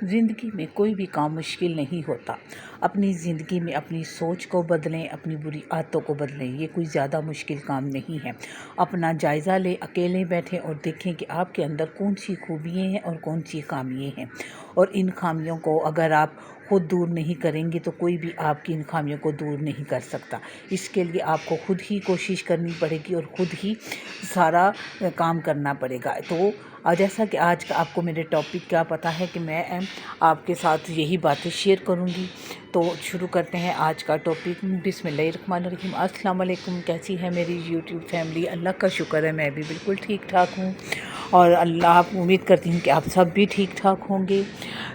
زندگی میں کوئی بھی کام مشکل نہیں ہوتا۔ اپنی زندگی میں اپنی سوچ کو بدلیں، اپنی بری عادتوں کو بدلیں، یہ کوئی زیادہ مشکل کام نہیں ہے۔ اپنا جائزہ لیں، اکیلے بیٹھیں اور دیکھیں کہ آپ کے اندر کون سی خوبیاں ہیں اور کون سی خامیاں ہیں، اور ان خامیوں کو اگر آپ خود دور نہیں کریں گے تو کوئی بھی آپ کی ان خامیوں کو دور نہیں کر سکتا۔ اس کے لیے آپ کو خود ہی کوشش کرنی پڑے گی اور خود ہی سارا کام کرنا پڑے گا۔ تو جیسا کہ آج کا آپ کو میرے ٹاپک کا پتہ ہے کہ میں آپ کے ساتھ یہی باتیں شیئر کروں گی، تو شروع کرتے ہیں آج کا ٹاپک۔ بسم اللہ الرحمن الرحیم۔ السلام علیکم، کیسی ہے میری یوٹیوب فیملی؟ اللہ کا شکر ہے میں بھی بالکل ٹھیک ٹھاک ہوں، اور امید کرتی ہوں کہ آپ سب بھی ٹھیک ٹھاک ہوں گے۔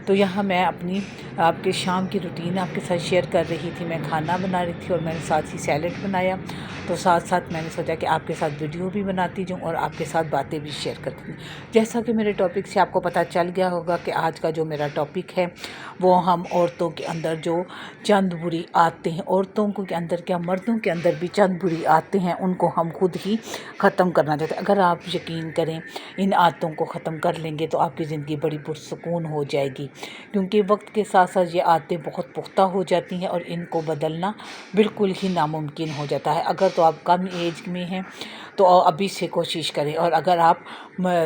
تو یہاں میں اپنی آپ کے شام کی روٹین آپ کے ساتھ شیئر کر رہی تھی۔ میں کھانا بنا رہی تھی اور میں نے ساتھ ہی سیلڈ بنایا، تو ساتھ ساتھ میں نے سوچا کہ آپ کے ساتھ ویڈیو بھی بناتی جاؤں اور آپ کے ساتھ باتیں بھی شیئر کرتی ہوں۔ جیسا کہ میرے ٹاپک سے آپ کو پتہ چل گیا ہوگا کہ آج کا جو میرا ٹاپک ہے وہ ہم عورتوں کے اندر جو چند بری عادتیں ہیں، عورتوں کے اندر کیا مردوں کے اندر بھی چند بری عادتیں ہیں، ان کو ہم خود ہی ختم کرنا چاہتے ہیں۔ اگر آپ یقین کریں ان عادتوں کو ختم کر لیں گے تو آپ کی زندگی بڑی پرسکون ہو جائے گی، کیونکہ وقت کے ساتھ ساتھ یہ عادتیں بہت پختہ ہو جاتی ہیں اور ان کو بدلنا بالکل ہی ناممکن ہو جاتا ہے۔ اگر تو آپ کم ایج میں ہیں تو ابھی سے کوشش کریں، اور اگر آپ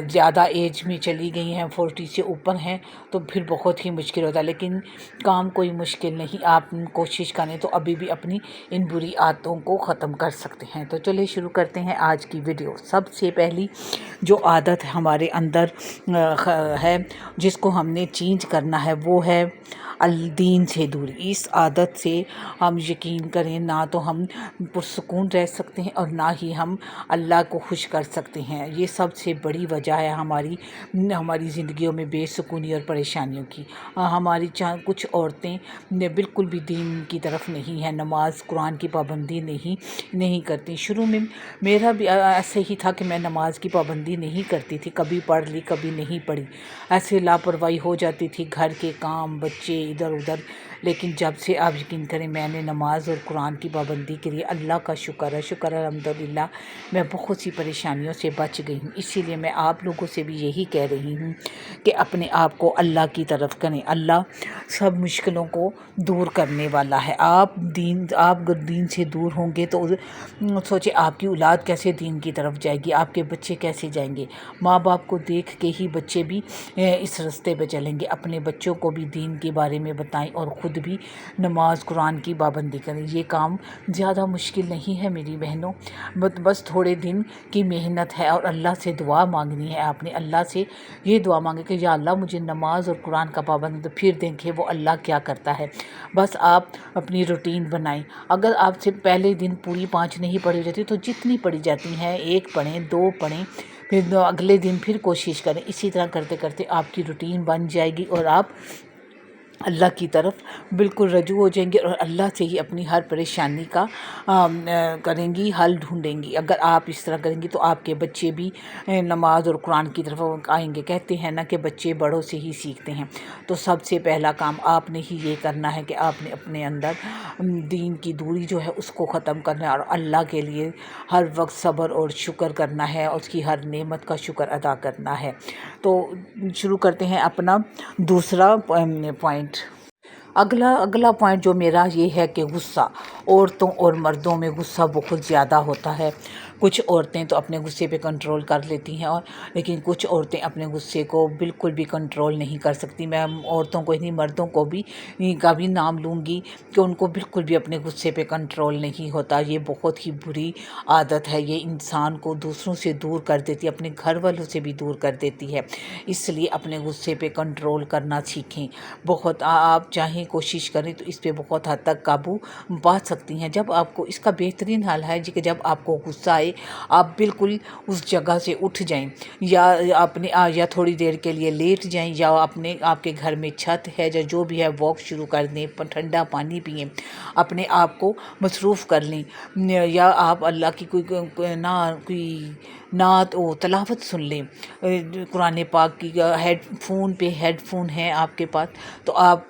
زیادہ ایج میں چلی گئی ہیں، 40 سے اوپر ہیں، تو پھر بہت ہی مشکل ہوتا ہے، لیکن کام کوئی مشکل نہیں۔ آپ کوشش کریں تو ابھی بھی اپنی ان بری عادتوں کو ختم کر سکتے ہیں۔ تو چلیے شروع کرتے ہیں آج کی ویڈیو۔ سب سے پہلی جو عادت ہمارے اندر ہے جس کو ہم نے چینج کرنا ہے وہ ہے دین سے دوری۔ اس عادت سے ہم یقین کریں نہ تو ہم پرسکون رہ سکتے ہیں اور نہ ہی ہم اللہ کو خوش کر سکتے ہیں۔ یہ سب سے بڑی وجہ ہے ہماری زندگیوں میں بے سکونی اور پریشانیوں کی۔ ہماری کچھ عورتیں بالکل بھی دین کی طرف نہیں ہیں، نماز قرآن کی پابندی نہیں کرتی۔ شروع میں میرا بھی ایسے ہی تھا کہ میں نماز کی پابندی نہیں کرتی تھی، کبھی پڑھ لی کبھی نہیں پڑھی، ایسے لاپرواہی ہو جاتی تھی، گھر کے کام، بچے، ادھر ادھر۔ لیکن جب سے آپ یقین کریں میں نے نماز اور قرآن کی پابندی کے لیے اللہ کا شکر ہے الحمدللہ میں بہت سی پریشانیوں سے بچ گئی ہوں۔ اسی لیے میں آپ لوگوں سے بھی یہی کہہ رہی ہوں کہ اپنے آپ کو اللہ کی طرف کریں۔ اللہ سب مشکلوں کو دور کرنے والا ہے۔ آپ اگر دین سے دور ہوں گے تو سوچیں آپ کی اولاد کیسے دین کی طرف جائے گی، آپ کے بچے کیسے جائیں گے۔ ماں باپ کو دیکھ کے ہی بچے بھی اس راستے پہ چلیں گے۔ اپنے بچوں کو بھی دین کے بارے میں بتائیں اور خود بھی نماز قرآن کی پابندی کریں۔ یہ کام زیادہ مشکل نہیں ہے میری بہنوں، بس تھوڑے دن کی محنت ہے، اور اللہ سے دعا مانگنی ہے۔ آپ نے اللہ سے یہ دعا مانگے کہ یا اللہ مجھے نماز اور قرآن کا پابند، تو پھر دیکھیں وہ اللہ کیا کرتا ہے۔ بس آپ اپنی روٹین بنائیں۔ اگر آپ سے پہلے دن پوری 5 نہیں پڑھی جاتی تو جتنی پڑھی جاتی ہیں 1 پڑھیں، 2 پڑھیں، پھر اگلے دن پھر کوشش کریں۔ اسی طرح کرتے کرتے آپ کی روٹین بن جائے گی اور آپ اللہ کی طرف بالکل رجوع ہو جائیں گے اور اللہ سے ہی اپنی ہر پریشانی کا کریں گی، حل ڈھونڈیں گی۔ اگر آپ اس طرح کریں گی تو آپ کے بچے بھی نماز اور قرآن کی طرف آئیں گے۔ کہتے ہیں نا کہ بچے بڑوں سے ہی سیکھتے ہیں، تو سب سے پہلا کام آپ نے ہی یہ کرنا ہے کہ آپ نے اپنے اندر دین کی دوری جو ہے اس کو ختم کرنا ہے، اور اللہ کے لیے ہر وقت صبر اور شکر کرنا ہے، اور اس کی ہر نعمت کا شکر ادا کرنا ہے۔ تو شروع کرتے ہیں اپنا دوسرا پوائنٹ۔ اگلا پوائنٹ جو میرا یہ ہے کہ غصہ۔ عورتوں اور مردوں میں غصہ بہت زیادہ ہوتا ہے۔ کچھ عورتیں تو اپنے غصے پہ کنٹرول کر لیتی ہیں، لیکن کچھ عورتیں اپنے غصے کو بالکل بھی کنٹرول نہیں کر سکتی۔ میں عورتوں کو نہیں مردوں کو بھی کبھی نام لوں گی کہ ان کو بالکل بھی اپنے غصے پہ کنٹرول نہیں ہوتا۔ یہ بہت ہی بری عادت ہے، یہ انسان کو دوسروں سے دور کر دیتی ہے، اپنے گھر والوں سے بھی دور کر دیتی ہے۔ اس لیے اپنے غصے پہ کنٹرول کرنا سیکھیں۔ بہت آپ چاہیں کوشش کریں تو اس پہ بہت حد تک قابو پا سکتی ہیں۔ جب آپ کو اس کا بہترین حل ہے کہ جب آپ کو غصہ آئے آپ بالکل اس جگہ سے اٹھ جائیں، یا تھوڑی دیر کے لیے لیٹ جائیں، یا آپ کے گھر میں چھت ہے یا جو بھی ہے واک شروع کر دیں، ٹھنڈا پانی پئیں، اپنے آپ کو مصروف کر لیں، یا آپ اللہ کی کوئی نعت و تلاوت سن لیں، قرآن پاک کی۔ ہیڈ فون ہے آپ کے پاس تو آپ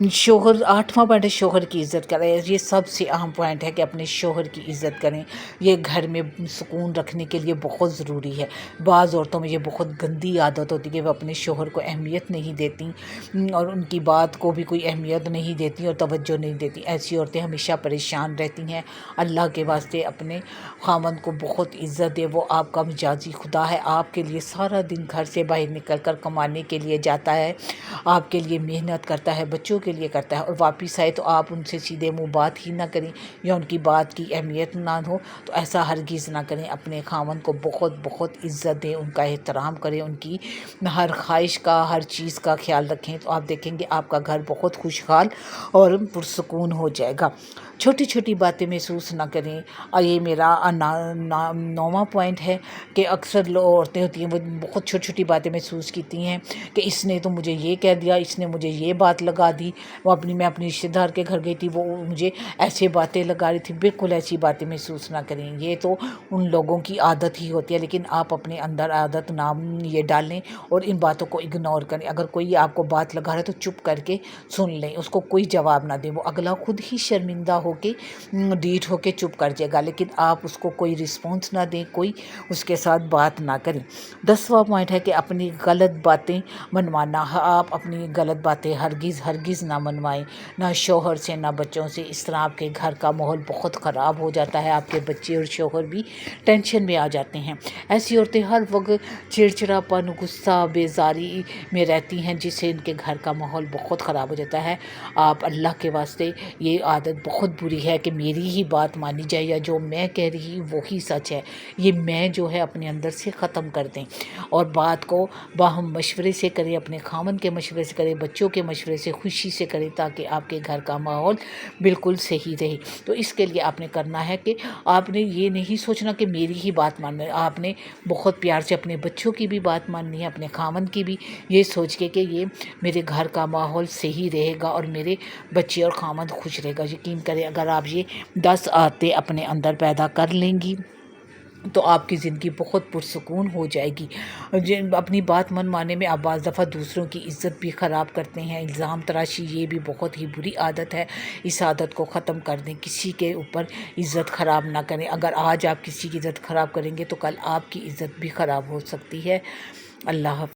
شوہر 8واں پوائنٹ ہے شوہر کی عزت کریں. یہ سب سے اہم پوائنٹ ہے کہ اپنے شوہر کی عزت کریں. یہ گھر میں سکون رکھنے کے لیے بہت ضروری ہے. بعض عورتوں میں یہ بہت گندی عادت ہوتی ہے کہ وہ اپنے شوہر کو اہمیت نہیں دیتی اور ان کی بات کو بھی کوئی اہمیت نہیں دیتی اور توجہ نہیں دیتی. ایسی عورتیں ہمیشہ پریشان رہتی ہیں. اللہ کے واسطے اپنے خامند کو بہت عزت دے. وہ آپ کا مجازی خدا ہے. آپ کے لیے سارا دن گھر سے باہر نکل کر کمانے کے لیے جاتا ہے, آپ کے لیے محنت کرتا ہے, بچوں کے لیے کرتا ہے, اور واپس آئے تو آپ ان سے سیدھے منہ بات ہی نہ کریں یا ان کی بات کی اہمیت نہ ہو. تو ایسا ہرگز نہ کریں. اپنے خاوند کو بہت بہت عزت دیں, ان کا احترام کریں, ان کی ہر خواہش کا, ہر چیز کا خیال رکھیں. تو آپ دیکھیں گے آپ کا گھر بہت خوشحال اور پرسکون ہو جائے گا. چھوٹی چھوٹی باتیں محسوس نہ کریں. یہ میرا 9واں پوائنٹ ہے کہ اکثر عورتیں ہوتی ہیں وہ بہت چھوٹی چھوٹی باتیں محسوس کیتی ہیں کہ اس نے تو مجھے یہ کہہ دیا, اس نے مجھے یہ بات لگا دی. میں اپنی رشتہ دار کے گھر گئی تھی, وہ مجھے ایسے باتیں لگا رہی تھی. بالکل ایسی باتیں محسوس نہ کریں. یہ تو ان لوگوں کی عادت ہی ہوتی ہے, لیکن آپ اپنے اندر عادت نہ یہ ڈالیں اور ان باتوں کو اگنور کریں. اگر کوئی آپ کو بات لگا رہا ہے تو چپ کر کے سن لیں, اس کو کوئی جواب نہ دیں. وہ اگلا خود ہی شرمندہ ہو کے ڈیٹ ہو کے چپ کر جائے گا, لیکن آپ اس کو کوئی رسپانس نہ دیں, کوئی اس کے ساتھ بات نہ کریں. 10واں پوائنٹ ہے کہ اپنی غلط باتیں منوانا. آپ اپنی غلط باتیں ہرگز نہ منوائیں, نہ شوہر سے نہ بچوں سے. اس طرح آپ کے گھر کا ماحول بہت خراب ہو جاتا ہے. آپ کے بچے اور شوہر بھی ٹینشن میں آ جاتے ہیں. ایسی عورتیں ہر وقت چڑچڑاپن, غصہ, بیزاری میں رہتی ہیں, جس سے ان کے گھر کا ماحول بہت خراب ہو جاتا ہے. آپ اللہ کے واسطے, یہ عادت بہت بری ہے کہ میری ہی بات مانی جائے یا جو میں کہہ رہی وہی سچ ہے. یہ میں جو ہے اپنے اندر سے ختم کر دیں اور بات کو باہم مشورے سے کریں, اپنے خاوند کے مشورے سے کریں, بچوں کے مشورے سے خوشی سے کریں, تاکہ آپ کے گھر کا ماحول بالکل صحیح رہے. تو اس کے لیے آپ نے کرنا ہے کہ آپ نے یہ نہیں سوچنا کہ میری ہی بات ماننا ہے. آپ نے بہت پیار سے اپنے بچوں کی بھی بات ماننی ہے, اپنے خاوند کی بھی, یہ سوچ کے کہ یہ میرے گھر کا ماحول صحیح رہے گا اور میرے بچے اور خاوند خوش رہے گا. یقین کریں اگر آپ یہ 10 عادتیں اپنے اندر پیدا کر لیں گی تو آپ کی زندگی بہت پرسکون ہو جائے گی. اپنی بات منوانے میں آپ بعض دفعہ دوسروں کی عزت بھی خراب کرتے ہیں. الزام تراشی یہ بھی بہت ہی بری عادت ہے. اس عادت کو ختم کر دیں. کسی کے اوپر عزت خراب نہ کریں. اگر آج آپ کسی کی عزت خراب کریں گے تو کل آپ کی عزت بھی خراب ہو سکتی ہے. اللہ حافظ.